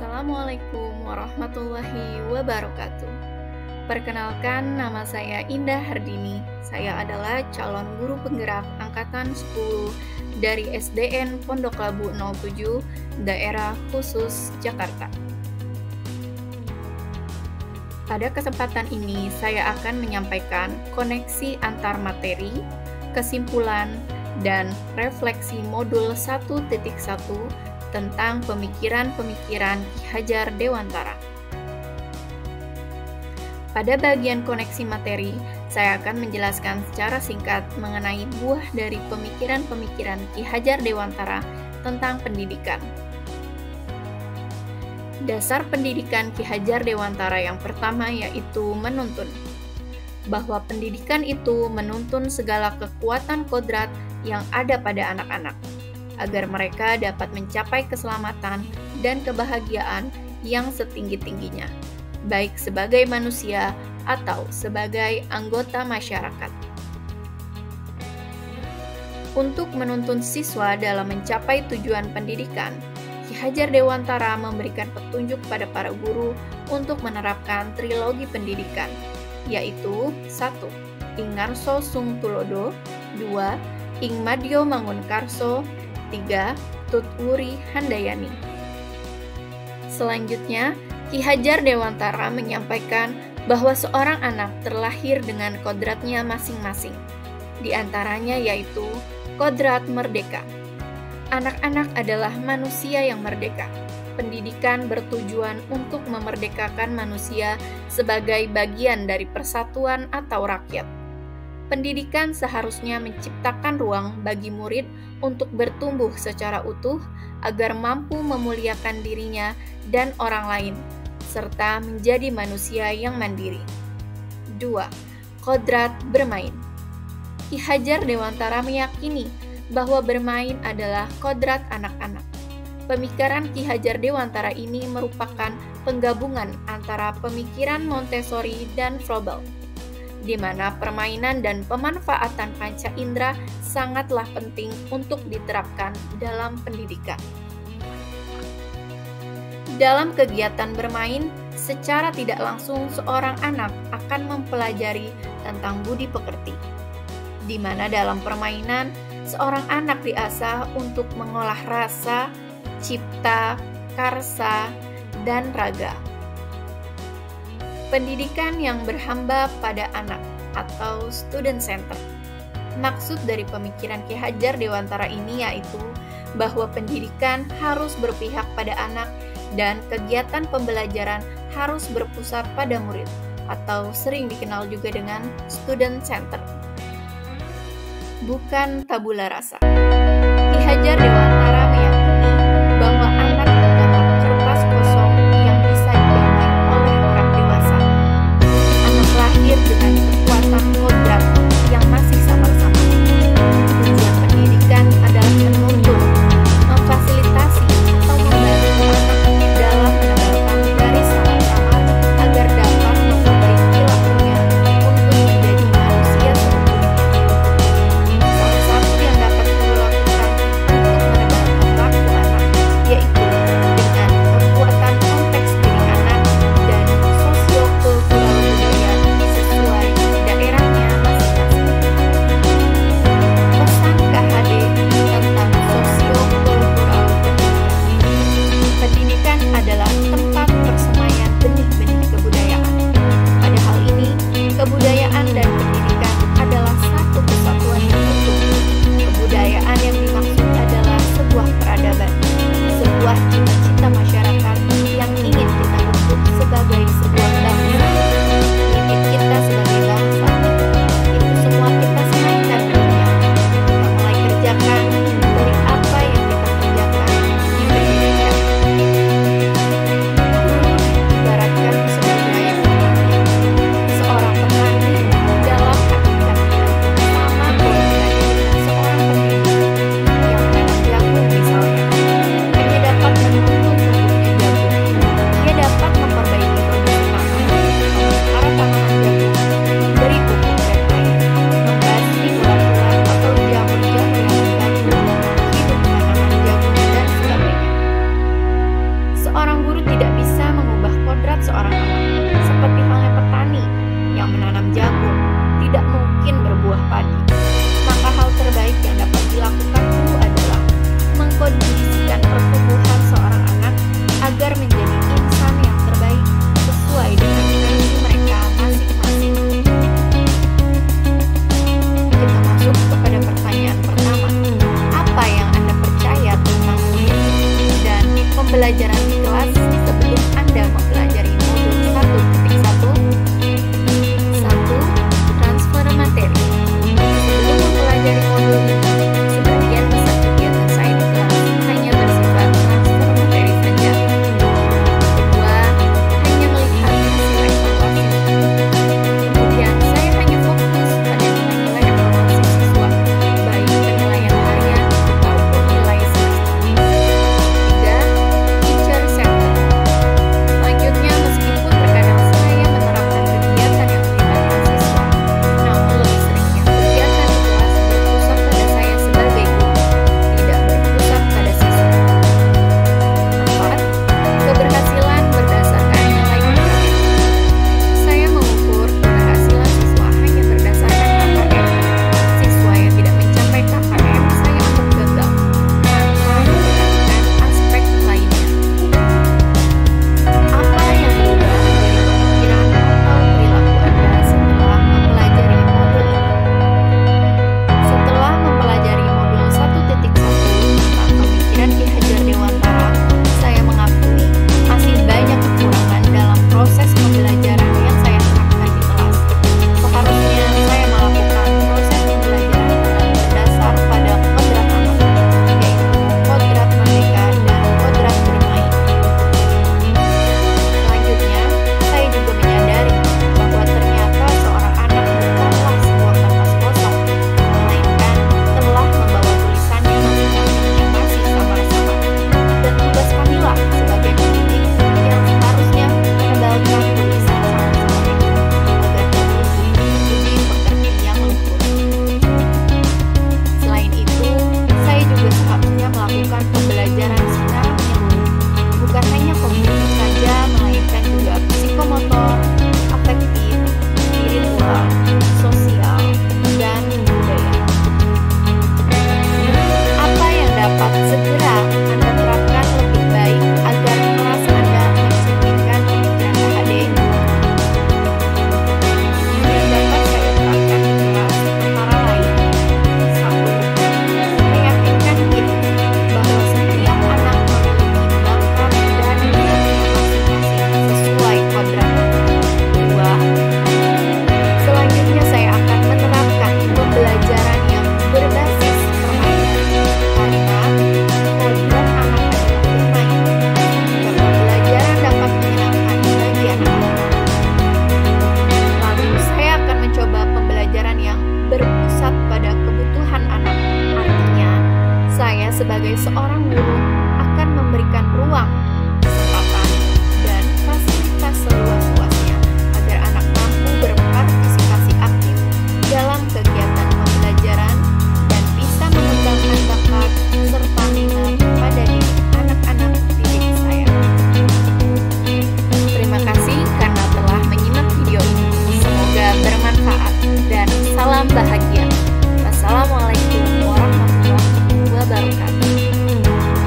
Assalamualaikum warahmatullahi wabarakatuh. Perkenalkan, nama saya Indah Hardini. Saya adalah calon guru penggerak angkatan 10 dari SDN Pondok Labu 07, Daerah Khusus Jakarta. Pada kesempatan ini, saya akan menyampaikan koneksi antar materi, kesimpulan, dan refleksi modul 1.1 tentang pemikiran-pemikiran Ki Hajar Dewantara. Pada bagian koneksi materi, saya akan menjelaskan secara singkat mengenai buah dari pemikiran-pemikiran Ki Hajar Dewantara tentang pendidikan. Dasar pendidikan Ki Hajar Dewantara yang pertama yaitu menuntun. Bahwa pendidikan itu menuntun segala kekuatan kodrat yang ada pada anak-anak, agar mereka dapat mencapai keselamatan dan kebahagiaan yang setinggi-tingginya, baik sebagai manusia atau sebagai anggota masyarakat. Untuk menuntun siswa dalam mencapai tujuan pendidikan, Ki Hajar Dewantara memberikan petunjuk pada para guru untuk menerapkan trilogi pendidikan, yaitu 1. Ing Ngarso Sung Tulodo, 2. Ing Madyo Mangunkarso, 3. Tut Wuri Handayani. Selanjutnya, Ki Hajar Dewantara menyampaikan bahwa seorang anak terlahir dengan kodratnya masing-masing. Di antaranya yaitu kodrat merdeka. Anak-anak adalah manusia yang merdeka. Pendidikan bertujuan untuk memerdekakan manusia sebagai bagian dari persatuan atau rakyat. Pendidikan seharusnya menciptakan ruang bagi murid untuk bertumbuh secara utuh agar mampu memuliakan dirinya dan orang lain, serta menjadi manusia yang mandiri. 2. Kodrat bermain. Ki Hajar Dewantara meyakini bahwa bermain adalah kodrat anak-anak. Pemikiran Ki Hajar Dewantara ini merupakan penggabungan antara pemikiran Montessori dan Froebel, di mana permainan dan pemanfaatan panca indera sangatlah penting untuk diterapkan dalam pendidikan. Dalam kegiatan bermain, secara tidak langsung seorang anak akan mempelajari tentang budi pekerti, di mana dalam permainan, seorang anak diasah untuk mengolah rasa, cipta, karsa, dan raga. Pendidikan yang berhamba pada anak atau student center. Maksud dari pemikiran Ki Hajar Dewantara ini yaitu bahwa pendidikan harus berpihak pada anak dan kegiatan pembelajaran harus berpusat pada murid atau sering dikenal juga dengan student center. Bukan tabula rasa. Ki Hajar Dewantara meyakini bahwa anak adalah kertas kosong yang bisa digambar oleh orang dewasa. Anak lahir dengan kekuatan kodrat yang masih samar-samar. Tujuan pendidikan adalah menuntun, memfasilitasi atau membantu anak dalam menebalkan garis samar-samar agar dapat memberi perilakunya untuk menjadi manusia seutuhnya. Salah satu yang dapat guru lakukan untuk menebalkan laku anak yaitu dengan kekuatan konteks diri anak dan sosio-kultural budaya sesuai daerahnya masing-masing. Pesan KHD tentang sosio-kultural pendidikan. Pendidikan adalah tempat persemaian benih-benih kebudayaan. Pada hal ini, kebudayaan dan pendidikan adalah satu kesatuan yang utuh. Kebudayaan yang dimaksud adalah sebuah peradaban, sebuah cita-cita masyarakat yang ingin kita bentuk sebagai sebuah bangsa. Mimpi kita sebagai bangsa, itu semua kita semainkan di dunia. Kita mulai kerjakan dari apa yang kita kerjakan di pendidikan. pembelajaran di kelas sebelum Anda mempelajari modul 1.1. 1. Transfer materi. Sebelum mempelajari modul ini,